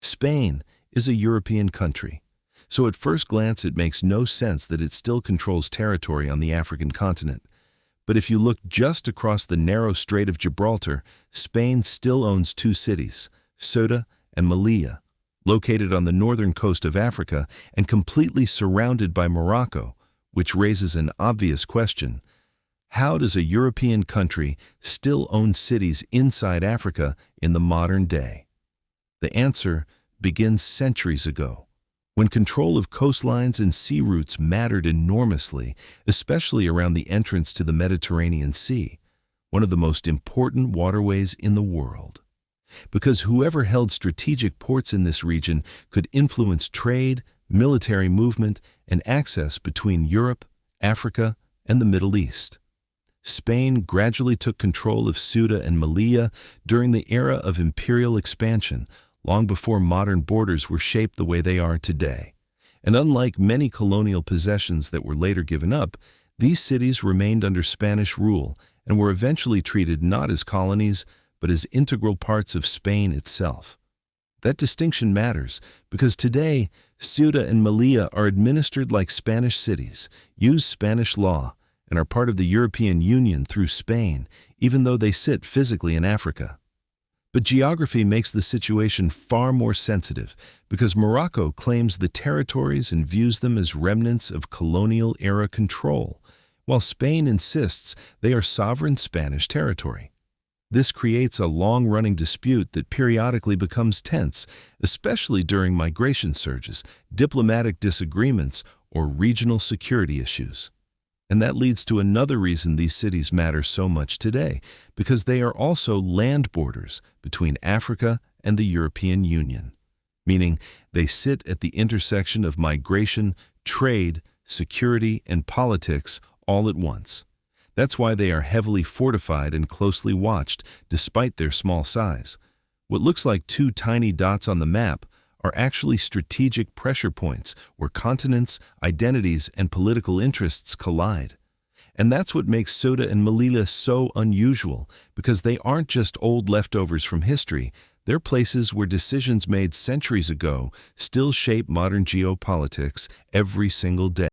Spain is a European country, so at first glance it makes no sense that it still controls territory on the African continent. But if you look just across the narrow Strait of Gibraltar, Spain still owns two cities, Ceuta and Melilla, located on the northern coast of Africa and completely surrounded by Morocco, which raises an obvious question. How does a European country still own cities inside Africa in the modern day? The answer begins centuries ago, when control of coastlines and sea routes mattered enormously, especially around the entrance to the Mediterranean Sea, one of the most important waterways in the world. Because whoever held strategic ports in this region could influence trade, military movement, and access between Europe, Africa, and the Middle East. Spain gradually took control of Ceuta and Melilla during the era of imperial expansion, long before modern borders were shaped the way they are today. And unlike many colonial possessions that were later given up, these cities remained under Spanish rule and were eventually treated not as colonies, but as integral parts of Spain itself. That distinction matters because today, Ceuta and Melilla are administered like Spanish cities, use Spanish law, and are part of the European Union through Spain, even though they sit physically in Africa. But geography makes the situation far more sensitive because Morocco claims the territories and views them as remnants of colonial-era control, while Spain insists they are sovereign Spanish territory. This creates a long-running dispute that periodically becomes tense, especially during migration surges, diplomatic disagreements, or regional security issues. And that leads to another reason these cities matter so much today, because they are also land borders between Africa and the European Union, meaning they sit at the intersection of migration, trade, security, and politics all at once. That's why they are heavily fortified and closely watched, despite their small size. What looks like two tiny dots on the map are actually strategic pressure points where continents, identities, and political interests collide. And that's what makes Ceuta and Melilla so unusual, because they aren't just old leftovers from history, they're places where decisions made centuries ago still shape modern geopolitics every single day.